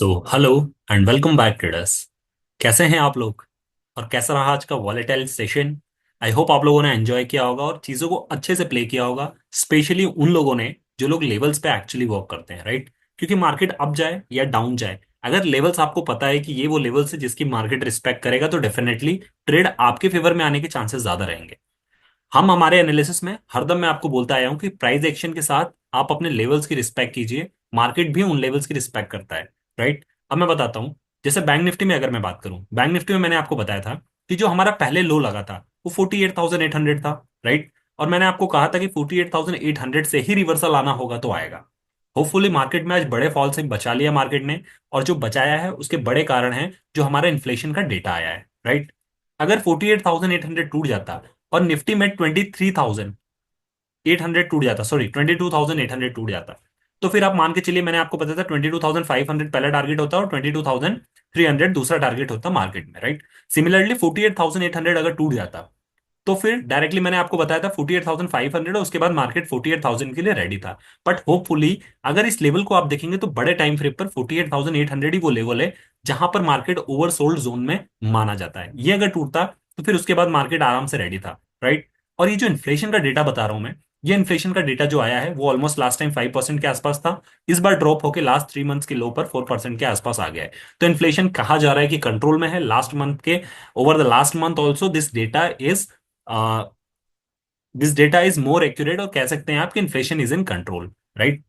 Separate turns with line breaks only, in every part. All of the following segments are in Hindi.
So hello and welcome back traders. कैसे हैं आप लोग? और कैसा रहा आज का वॉलेटाइल सेशन? आई होप आप लोगों ने एंजॉय किया होगा और चीज़ों को अच्छे से प्ले किया होगा, स्पेशली उन लोगों ने जो लोग लेवल्स पे एक्चुअली वर्क करते हैं, राइट? क्योंकि मार्केट अप जाए या डाउन जाए, अगर लेवल्स आपको पता है कि ये वो लेवल्स है जिसकी मार्केट रिस्पेक्ट करेगा, तो डेफिनेटली ट्रेड आपके फेवर में आने के चांसेस ज्यादा रहेंगे। हम हमारे एनालिसिस में हरदम मैं आपको बोलता आया हूं कि प्राइस एक्शन के साथ आप अपने लेवल्स की रिस्पेक्ट कीजिए। मार्केट भी उन लेवल्स की रिस्पेक्ट करता है, राइट? अब मैं बताता हूं। जैसे बैंक निफ्टी में अगर मैं बात करूं, बैंक निफ्टी में मैंने आपको बताया था कि जो हमारा पहले लो लगा था वो 48,800 था, राइट? और मैंने आपको कहा था कि 48,800 से ही रिवर्सल आना होगा तो आएगा। होपफुली मार्केट में आज बड़े फॉल से बचा लिया मार्केट ने। और जो बचाया है उसके बड़े कारण हैं जो हमारा इन्फ्लेशन का डेटा आया है, राइट? अगर 48,800 टूट जाता और निफ्टी में 23,800 टूट जाता, सॉरी 22,800 टूट जाता, तो फिर आप मान के चलिए, मैंने आपको बताया था 22,500 पहला टारगेट होता और 22,300 दूसरा टारगेट होता मार्केट में, राइट? सिमिलरली 48,800 अगर टूट जाता तो फिर डायरेक्टली मैंने आपको बताया था 48,500, और उसके बाद मार्केट 48,000 के लिए रेडी था। बट होपफुली अगर इस लेवल को आप देखेंगे तो बड़े टाइम फ्रेम पर 48,800 ही वो लेवल है जहां पर मार्केट ओवरसोल्ड जोन में माना जाता है। ये अगर टूटता तो फिर उसके बाद मार्केट आराम से रेडी था, राइट? और ये जो इन्फ्लेशन का डेटा बता रहा हूं मैं, ये इन्फ्लेशन का डेटा जो आया है वो ऑलमोस्ट लास्ट टाइम 5% के आसपास था। इस बार ड्रॉप होकर लास्ट 3 मंथ्स के लो पर 4% के आसपास आ गया है। तो इन्फ्लेशन कहा जा रहा है कि कंट्रोल में है लास्ट मंथ के। Over the last month also this data is more accurate, और कह सकते हैं आप कि inflation is in control, right?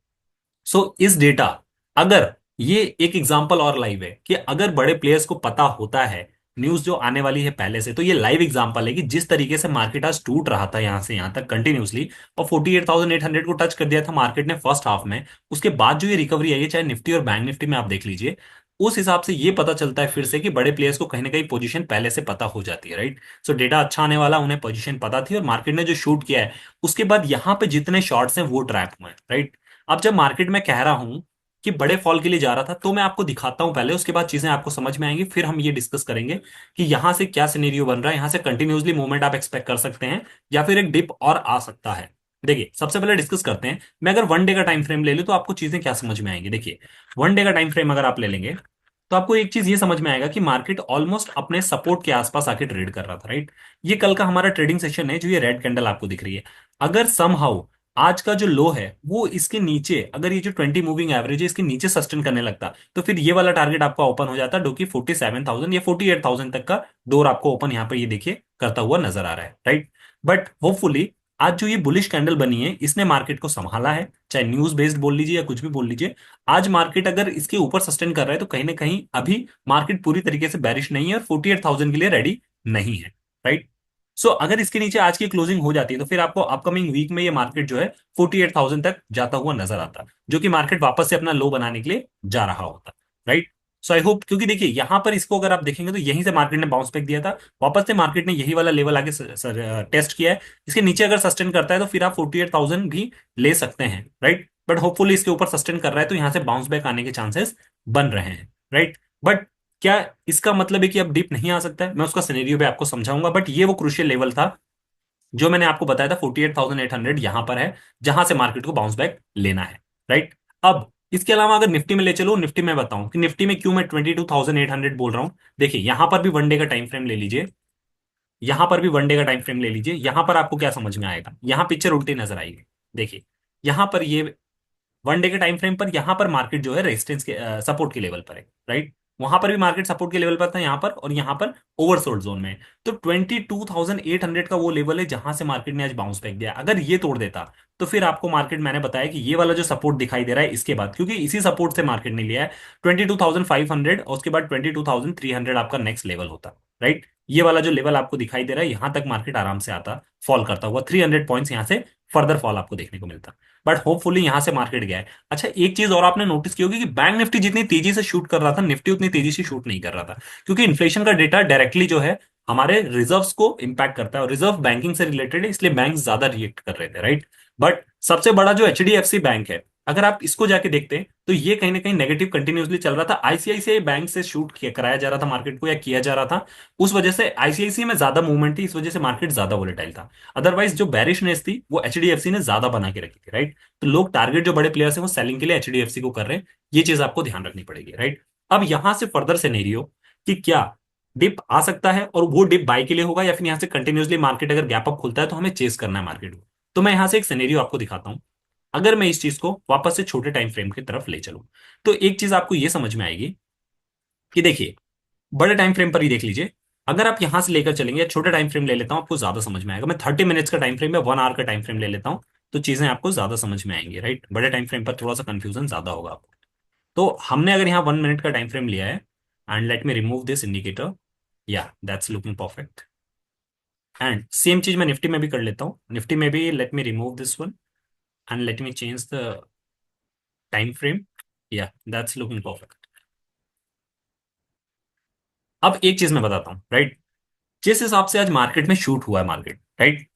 So इस डेटा, अगर ये एक एग्जांपल और लाइव है कि अगर बड़े प्लेयर्स को पता होता है न्यूज जो आने वाली है पहले से, तो ये लाइव एग्जांपल है कि जिस तरीके से मार्केट आज टूट रहा था यहां से यहां तक कंटिन्यूसली, और 48,800 को टच कर दिया था मार्केट ने फर्स्ट हाफ में, उसके बाद जो ये रिकवरी आई है चाहे निफ्टी और बैंक निफ्टी में आप देख लीजिए, उस हिसाब से ये पता चलता है फिर से कि बड़े प्लेयर्स को कहीं ना कहीं पोजीशन पहले से पता हो जाती है, राइट? सो डेटा अच्छा आने वाला, उन्हें पोजीशन पता थी और मार्केट ने जो शूट किया है उसके बाद यहाँ पे जितने शॉर्ट्स हैं वो ट्रैप हुए हैं, राइट? अब जब मार्केट में कह रहा हूं कि बड़े फॉल के लिए जा रहा था, तो मैं आपको दिखाता हूं पहले, उसके बाद चीजें आपको समझ में आएंगी, फिर हम ये डिस्कस करेंगे कि यहां से क्या सिनेरियो बन रहा है, यहां से कंटिन्यूसली मूवमेंट आप एक्सपेक्ट कर सकते हैं या फिर एक डिप और आ सकता है। देखिए, सबसे पहले डिस्कस करते हैं। मैं अगर वन डे का टाइम फ्रेम ले लूं तो आपको चीजें क्या समझ में आएंगी। देखिए, वन डे का टाइम फ्रेम अगर आप ले लेंगे तो आपको एक चीज ये समझ में आएगा कि मार्केट ऑलमोस्ट अपने सपोर्ट के आसपास आके ट्रेड कर रहा था, राइट? ये कल का हमारा ट्रेडिंग सेशन है, जो ये रेड कैंडल आपको दिख रही है। अगर समहाउ आज का जो लो है वो इसके नीचे, अगर ये जो 20 मूविंग एवरेज है इसके नीचे सस्टेन करने लगता, तो फिर ये वाला टारगेट आपका ओपन हो जाता, जो कि 47,000 या 48,000 तक का डोर आपको ओपन यहाँ पे ये देखिए करता हुआ नजर आ रहा है, राइट? बट होपफुली आज जो ये बुलिश कैंडल बनी है इसने मार्केट को संभाला है, चाहे न्यूज बेस्ड बोल लीजिए या कुछ भी बोल लीजिए। आज मार्केट अगर इसके ऊपर सस्टेन कर रहा है तो कहीं ना कहीं अभी मार्केट पूरी तरीके से बैरिश नहीं है और 48,000 के लिए रेडी नहीं है, राइट? सो अगर इसके नीचे आज की क्लोजिंग हो जाती है तो फिर आपको अपकमिंग वीक में ये मार्केट जो है 48,000 तक जाता हुआ नजर आता, जो कि मार्केट वापस से अपना लो बनाने के लिए जा रहा होता, राइट? सो आई होप, क्योंकि देखिए यहां पर इसको अगर आप देखेंगे तो यहीं से मार्केट ने बाउंस बैक दिया था, वापस से मार्केट ने यही वाला लेवल आगे टेस्ट किया है। इसके नीचे अगर सस्टेन करता है तो फिर आप 48,000 भी ले सकते हैं, राइट? बट होपफुली इसके ऊपर सस्टेन कर रहा है तो यहां से बाउंस बैक आने के चांसेस बन रहे हैं, राइट? बट क्या इसका मतलब है कि अब डिप नहीं आ सकता है? मैं उसका सिनेरियो भी आपको समझाऊंगा, बट ये वो क्रूशियल लेवल था जो मैंने आपको बताया था, 48,800 यहां पर है जहां से मार्केट को बाउंस बैक लेना है, राइट? अब इसके अलावा अगर निफ्टी में ले चलो, निफ्टी में बताऊं कि निफ्टी में क्यों मैं 22,800 बोल रहा हूं। देखिए, यहां पर भी वन डे का टाइम फ्रेम ले लीजिए, यहां पर भी वन डे का टाइम फ्रेम ले लीजिए, यहां पर आपको क्या समझ में आएगा, यहां पिक्चर उल्टी नजर आएगी। देखिए, यहां पर ये वन डे के टाइम फ्रेम पर यहां पर मार्केट जो है रेजिस्टेंस के सपोर्ट के लेवल पर है, राइट? वहां पर भी मार्केट सपोर्ट के लेवल पर था यहां पर, और यहां पर ओवरसोल्ड जोन में है। तो 22,800 का वो लेवल है जहां से मार्केट ने आज बाउंस बैक दिया। अगर ये तोड़ देता तो फिर आपको मार्केट, मैंने बताया कि ये वाला जो सपोर्ट दिखाई दे रहा है इसके बाद, क्योंकि इसी सपोर्ट से मार्केट ने लिया है 22,500, और उसके बाद 22,300 आपका नेक्स्ट लेवल होता, राइट? ये वाला जो लेवल आपको दिखाई दे रहा है यहां तक मार्केट आराम से आता, फॉल करता हुआ 300 पॉइंट्स यहां से फर्दर फॉल आपको देखने को मिलता। बट होपफुली यहां से मार्केट गया है। अच्छा, एक चीज और आपने नोटिस की होगी कि बैंक निफ्टी जितनी तेजी से शूट कर रहा था, निफ्टी उतनी तेजी से शूट नहीं कर रहा था, क्योंकि इन्फ्लेशन का डेटा डायरेक्टली जो है हमारे रिजर्व्स को इंपैक्ट करता है और रिजर्व बैंकिंग से रिलेटेड है, इसलिए बैंक ज्यादा रिएक्ट कर रहे थे, राइट? बट सबसे बड़ा जो एचडीएफसी बैंक है, अगर आप इसको जाके देखते हैं तो ये कहीं ना कहीं नेगेटिव कंटिन्यूसली चल रहा था। आईसीआईसीआई बैंक से शूट किया कराया जा रहा था मार्केट को, या किया जा रहा था, उस वजह से आईसीआईसीआई में ज्यादा मूवमेंट थी, इस वजह से मार्केट ज्यादा वोलेटाइल था। अदरवाइज जो बैरिशनेस थी वो एचडीएफसी ने ज्यादा बना के रखी थी, राइट? तो लोग टारगेट जो बड़े प्लेयर्स हैं वो सेलिंग के लिए एचडीएफसी को कर रहे हैं, ये चीज आपको ध्यान रखनी पड़ेगी, राइट? अब यहां से फर्दर सिनेरियो कि क्या डिप आ सकता है और वो डिप बाय के लिए होगा, या फिर यहां से कंटिन्यूसली मार्केट अगर गैप अप खुलता है तो हमें चेस करना है मार्केट को। तो मैं यहां से एक सिनेरियो आपको दिखाता हूं। अगर मैं इस चीज को वापस से छोटे टाइम फ्रेम की तरफ ले चलूं, तो एक चीज आपको ये समझ में आएगी कि देखिए, बड़े टाइम फ्रेम पर ही देख लीजिए। अगर आप यहां से लेकर चलेंगे, छोटे टाइम फ्रेम ले लेता हूं, आपको ज्यादा समझ में आएगा। मैं 30 मिनट्स का टाइम फ्रेम या 1 आवर का टाइम फ्रेम ले लेता हूं, तो चीजें आपको ज्यादा समझ में आएंगी, राइट। बड़े टाइम फ्रेम पर थोड़ा सा कंफ्यूजन ज्यादा होगा आपको। तो हमने अगर यहाँ 1 मिनट का टाइम फ्रेम लिया है, and let me remove this indicator, yeah that's looking perfect. And same चीज मैं निफ्टी में भी कर लेता हूँ। निफ्टी में भी late me remove this one and let me change the time frame, या दैट्स लुकिंग परफेक्ट। अब एक चीज मैं बताता हूँ, राइट। जिस हिसाब से आज मार्केट में शूट हुआ है मार्केट, राइट,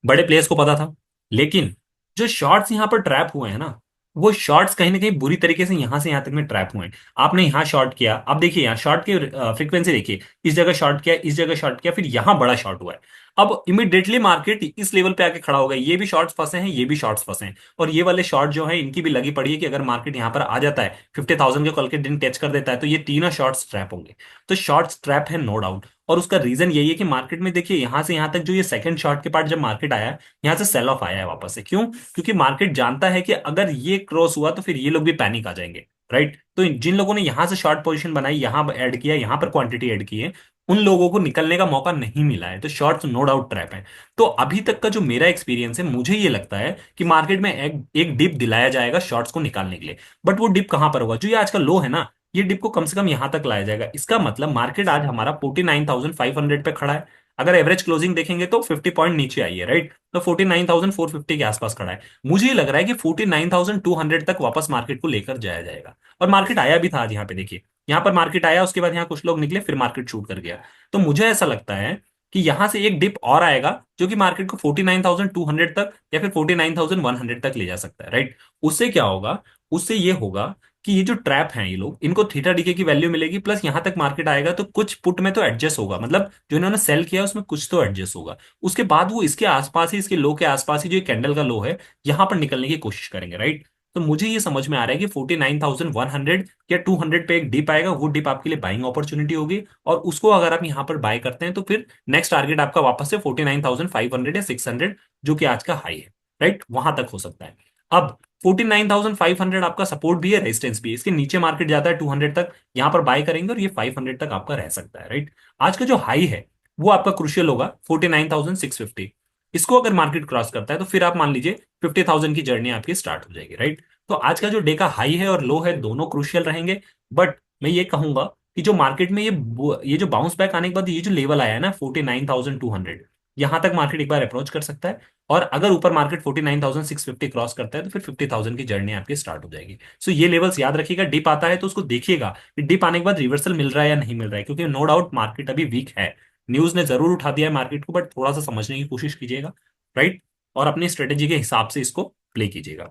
बड़े प्लेयर्स को पता था। लेकिन जो शॉर्ट्स यहां पर ट्रैप हुए हैं ना, वो शॉर्ट्स कहीं ना कहीं बुरी तरीके से यहां तक में ट्रैप हुए हैं। आपने यहां शॉर्ट किया, अब देखिए यहाँ शॉर्ट की फ्रीक्वेंसी देखिए, इस जगह शॉर्ट किया, इस जगह शॉर्ट किया, फिर यहां बड़ा शॉर्ट हुआ है। अब इमीडिएटली मार्केट इस लेवल पे आके खड़ा हो गया। ये भी शॉर्ट्स फंसे हैं, ये भी शॉर्ट्स फंसे हैं, और ये वाले शॉर्ट जो है इनकी भी लगी पड़ी है कि अगर मार्केट यहां पर आ जाता है 50,000 के कॉल के दिन टच कर देता है, तो ये तीनों शॉर्ट्स ट्रैप होंगे। तो शॉर्ट्स ट्रैप है, नो डाउट। और उसका रीजन यही है कि मार्केट में देखिए यहां से यहां तक जो ये सेकंड शॉर्ट के पार्ट जब मार्केट आया, यहाँ से सेल ऑफ आया है वापस से। क्यों? क्योंकि मार्केट जानता है कि अगर ये क्रॉस हुआ तो फिर ये लोग भी पैनिक आ जाएंगे, राइट। तो जिन लोगों ने यहां से शॉर्ट पोजीशन बनाई, यहां ऐड किया, यहां पर क्वांटिटी ऐड की है, उन लोगों को निकलने का मौका नहीं मिला है। तो शॉर्ट्स नो डाउट ट्रैप है। तो अभी तक का जो मेरा एक्सपीरियंस है, मुझे ये लगता है कि मार्केट में एक डिप दिलाया जाएगा शॉर्ट्स को निकालने के लिए। बट वो डिप कहां पर होगा? जो ये आज का लो है ना, ये डिप को कम से कम यहां तक लाया जाएगा। इसका मतलब मार्केट आज हमारा 49,500 पे खड़ा है। अगर एवरेज क्लोजिंग देखेंगे तो 50 पॉइंट नीचे आई है, राइट। तो 49,450 के आसपास खड़ा है। मुझे लग रहा है कि 49,200 तक वापस मार्केट को लेकर जाया जाएगा। और मार्केट आया भी था आज, यहाँ पे देखिए, यहाँ पर मार्केट आया, उसके बाद यहाँ कुछ लोग निकले, फिर मार्केट शूट कर गया। तो मुझे ऐसा लगता है कि यहां से एक डिप और आएगा जो कि मार्केट को 49,200 तक या फिर 49,100 तक ले जा सकता है, राइट। उससे क्या होगा? उससे ये होगा कि ये जो ट्रैप हैं, ये लोग, इनको थीटा डीके की वैल्यू मिलेगी, प्लस यहां तक मार्केट आएगा तो कुछ पुट में तो एडजस्ट होगा, मतलब जो इन्होंने सेल किया उसमें कुछ तो एडजस्ट होगा। उसके बाद वो इसके आसपास ही, इसके लो के आसपास ही, जो कैंडल का लो है, यहां पर निकलने की कोशिश करेंगे, राइट। तो मुझे ये समझ में आ रहा है कि 49,100 या 200 पे एक डिप आएगा, वो डिप आपके लिए बाइंग अपॉर्चुनिटी होगी। और उसको अगर आप यहां पर बाय करते हैं तो फिर नेक्स्ट टारगेट आपका वापस से 49,500 या 600, जो कि आज का हाई है, राइट, वहां तक हो सकता है। अब 49,500 आपका सपोर्ट भी है, रेजिस्टेंस भी है। इसके नीचे मार्केट जाता है 200 तक, यहां पर बाय करेंगे और ये 500 तक आपका रह सकता है, राइट। आज का जो हाई है वो आपका क्रुशियल होगा 49,650। इसको अगर मार्केट क्रॉस करता है तो फिर आप मान लीजिए 50,000 की जर्नी आपकी स्टार्ट हो जाएगी, राइट। तो आज का जो डे का हाई है और लो है, दोनों क्रुशियल रहेंगे। बट मैं ये कहूंगा कि जो मार्केट में ये जो बाउंस बैक आने के बाद ये जो लेवल आया है ना 49,200, यहां तक मार्केट एक बार अप्रोच कर सकता है। और अगर ऊपर मार्केट 49,650 क्रॉस करता है तो फिर 50,000 की जर्नी आपकी स्टार्ट हो जाएगी। सो ये लेवल्स याद रखिएगा। डिप आता है तो उसको देखिएगा कि डिप आने के बाद रिवर्सल मिल रहा है या नहीं मिल रहा है, क्योंकि नो डाउट मार्केट अभी वीक है। न्यूज ने जरूर उठा दिया है मार्केट को, बट थोड़ा सा समझने की कोशिश कीजिएगा, राइट। और अपनी स्ट्रेटेजी के हिसाब से इसको प्ले कीजिएगा।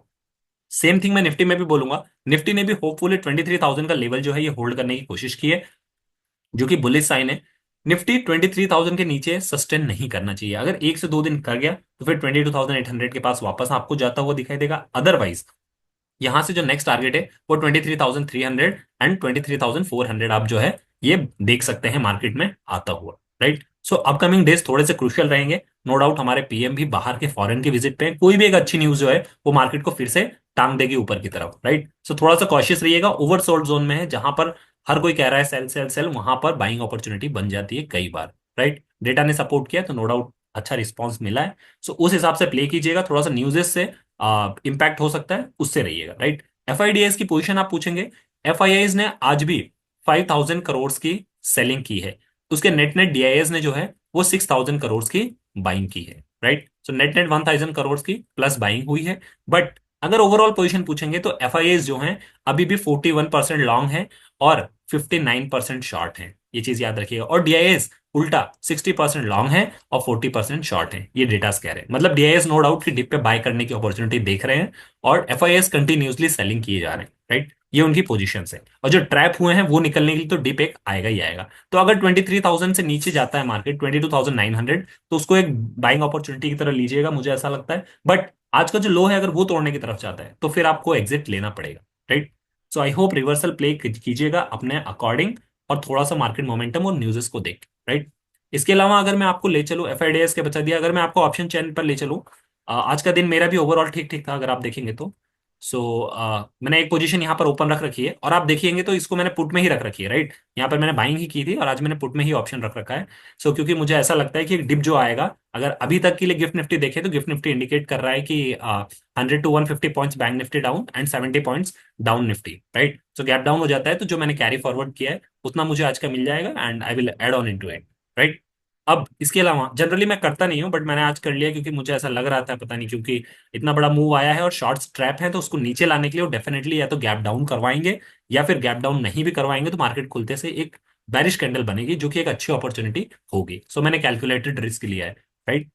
सेम थिंग मैं निफ्टी में भी बोलूंगा। निफ्टी ने भी होपफुली 23,000 का लेवल जो है ये होल्ड करने की कोशिश की है, जो कि बुलिश साइन है। निफ्टी 23,000 के नीचे सस्टेन नहीं करना चाहिए। अगर 1 से 2 दिन कर गया तो फिर 22,800 के पास वापस आपको जाता हुआ दिखाई देगा। अदरवाइज यहां से जो नेक्स्ट टारगेट है वो 23,300 एंड 23,400 आप जो है ये देख सकते हैं मार्केट में आता हुआ, राइट। सो अपकमिंग डेज थोड़े से क्रुशियल रहेंगे, नो डाउट। हमारे पीएम भी बाहर के फॉरेन के विजिट पे हैं। कोई भी एक अच्छी न्यूज जो है वो मार्केट को फिर से टांग देगी ऊपर की तरफ, राइट। सो थोड़ा सा कॉशियस रहिएगा। ओवरसोल्ड जोन में है, जहां पर हर कोई कह रहा है सेल सेल सेल, वहां पर बाइंग अपॉर्चुनिटी बन जाती है कई बार, राइट। डेटा ने सपोर्ट किया तो नो डाउट अच्छा रिस्पॉन्स मिला है। सो उस हिसाब से प्ले कीजिएगा। थोड़ा सा न्यूजेस से इम्पैक्ट हो सकता है, उससे रहिएगा, राइट। एफआईडीएस की पोजीशन आप पूछेंगे। एफआईआईज ने आज भी 5,000 करोड़ की सेलिंग की है। उसके नेट नेट डीआईएस ने जो है वो 6,000 करोड़ की बाइंग की है, right. So net net 1,000 crore की प्लस बाइंग हुई है। बट अगर ओवरऑल पोजीशन पूछेंगे तो एफआईआईज जो है अभी भी 41% लॉन्ग है और 59% शॉर्ट है। ये चीज याद रखिएगा। और डीआईएस उल्टा 60% लॉन्ग है और 40% शॉर्ट है। ये डेटा कह रहे हैं, मतलब डीआईएस नो डाउट कि डिप पे बाय करने की अपॉर्चुनिटी देख रहे हैं और एफआईएस कंटिन्यूसली सेलिंग किए जा रहे हैं, राइट। ये उनकी पोजीशन है। और जो ट्रैप हुए हैं वो निकलने के लिए तो डिप एक आएगा ही आएगा। तो अगर 23,000 से नीचे जाता है मार्केट 22,900, तो उसको एक बाइंग अपॉर्चुनिटी की तरह लीजिएगा, मुझे ऐसा लगता है। बट आज का जो लो है अगर वो तोड़ने की तरफ जाता है तो फिर आपको एग्जिट लेना पड़ेगा, right. So I hope reversal play कीजिएगा अपने अकॉर्डिंग, और थोड़ा सा मार्केट मोमेंटम और न्यूज़ को देख, राइट। इसके अलावा अगर मैं आपको ले चलूँ, एफआईडीएस के बचा दिया, अगर मैं आपको ऑप्शन चेन पर ले चलूँ, आज का दिन मेरा भी ओवरऑल ठीक ठीक था अगर आप देखेंगे तो। सो मैंने एक पोजीशन यहाँ पर ओपन रख रखी है, और आप देखिएंगे तो इसको मैंने पुट में ही रख रखी है, राइट। यहाँ पर मैंने बाइंग ही की थी और आज मैंने पुट में ही ऑप्शन रख रखा है। सो क्योंकि मुझे ऐसा लगता है कि एक डिप जो आएगा, अगर अभी तक के लिए गिफ्ट निफ्टी देखे तो गिफ्ट निफ्टी इंडिकेट कर रहा है कि 100 to 150 points bank Nifty down and 70 points down Nifty, right. So gap down हो जाता है तो जो मैंने कैरी फॉरवर्ड किया है उतना मुझे आज का मिल जाएगा, and I will add on into it, right. अब इसके अलावा जनरली मैं करता नहीं हूँ, बट मैंने आज कर लिया क्योंकि मुझे ऐसा लग रहा था, पता नहीं क्योंकि इतना बड़ा मूव आया है और शॉर्ट्स ट्रैप है, तो उसको नीचे लाने के लिए वो डेफिनेटली या तो गैप डाउन करवाएंगे, या फिर गैप डाउन नहीं भी करवाएंगे तो मार्केट खुलते से एक बैरिश कैंडल बनेगी, जो कि एक अच्छी अपॉर्चुनिटी होगी। सो मैंने कैलकुलेटेड रिस्क लिया है, राइट।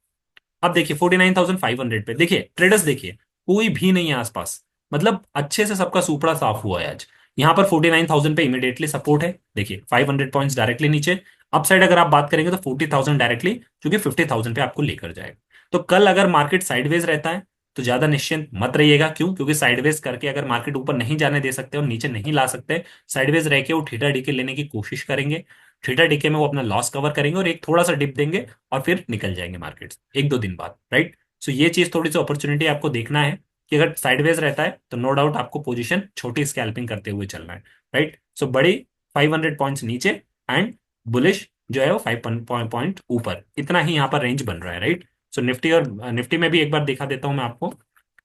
अब देखिए 49,500 पे देखिए ट्रेडर्स, देखिए कोई भी नहीं है आसपास, मतलब अच्छे से सबका सुपड़ा साफ हुआ है आज। यहाँ पर 49,000 पे इमीडिएटली सपोर्ट है, देखिए 500 पॉइंट्स डायरेक्टली नीचे। अपसाइड अगर आप बात करेंगे तो 40,000 डायरेक्टली, जो कि 50,000 पे आपको लेकर जाएगा। तो कल अगर मार्केट साइडवेज रहता है तो ज्यादा निश्चिंत मत रहिएगा, क्यों? क्योंकि साइडवेज करके अगर मार्केट ऊपर नहीं जाने दे सकते और नीचे नहीं ला सकते, साइडवेज रह के वो थीटा डीके लेने की कोशिश करेंगे। थीटा डीके में वो अपना लॉस कवर करेंगे और एक थोड़ा सा डिप देंगे, और फिर निकल जाएंगे मार्केट एक दो दिन बाद, राइट। सो ये चीज थोड़ी सी अपॉर्चुनिटी आपको देखना है कि अगर साइडवेज रहता है तो नो डाउट आपको पोजीशन छोटी स्कैल्पिंग करते हुए चलना है, राइट। सो बड़ी 500 पॉइंट्स नीचे एंड बुलिश जो है वो 5 पॉइंट ऊपर, इतना ही यहाँ पर रेंज बन रहा है, राइट। सो निफ्टी और निफ्टी में भी एक बार दिखा देता हूँ मैं आपको।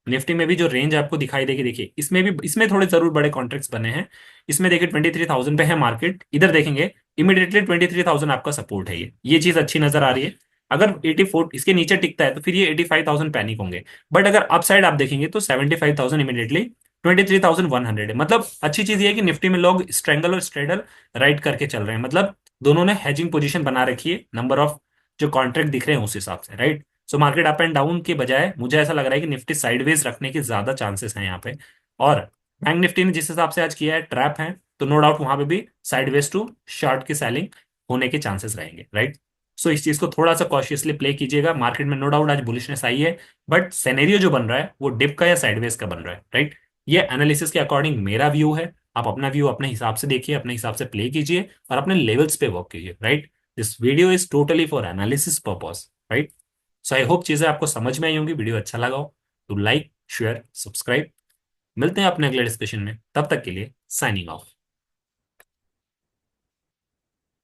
निफ्टी में भी जो रेंज आपको दिखाई देगी, देखिए इसमें भी, इसमें थोड़े जरूर बड़े कॉन्ट्रैक्ट्स बने हैं। इसमें देखिए 23,000 पे है मार्केट, इधर देखेंगे इमीडिएटली 23,000 आपका सपोर्ट है, ये चीज अच्छी नजर आ रही है। अगर 84 इसके नीचे टिकता है तो फिर ये 85,000 पैनिक होंगे। बट अगर अपसाइड आप देखेंगे तो 75,000 इमीडिएटली 23,100 है। मतलब अच्छी चीज ये है कि निफ्टी में लोग स्ट्रेंगल और स्ट्रेडल राइट करके चल रहे हैं, मतलब दोनों ने हेजिंग पोजीशन बना रखी है, नंबर ऑफ जो कॉन्ट्रैक्ट दिख रहे हैं उस हिसाब से, right. So market up and down के बजाय मुझे ऐसा लग रहा है कि निफ्टी साइडवेज रखने के ज्यादा चांसेस हैं यहाँ पे। और बैंक निफ्टी ने जिस हिसाब से आज किया है ट्रैप है, तो नो डाउट वहां पे भी साइडवेज टू शॉर्ट की सेलिंग होने के चांसेस रहेंगे, राइट। सो इस चीज को थोड़ा सा कॉशियसली प्ले कीजिएगा। मार्केट में नो डाउट आज बुलिशनेस आई है, बट सेनेरियो जो बन रहा है वो डिप का या साइडवेज का बन रहा है, राइट। ये एनालिसिस के अकॉर्डिंग मेरा व्यू है, आप अपना व्यू अपने हिसाब से देखिए, अपने हिसाब से प्ले कीजिए और अपने लेवल्स पे वर्क कीजिए, right. This video is totally for analysis purpose, right. So I hope चीजें आपको समझ में आई होंगी, वीडियो अच्छा लगा हो तो लाइक शेयर सब्सक्राइब। मिलते हैं अपने अगले डिस्कशन में, तब तक के लिए साइनिंग ऑफ।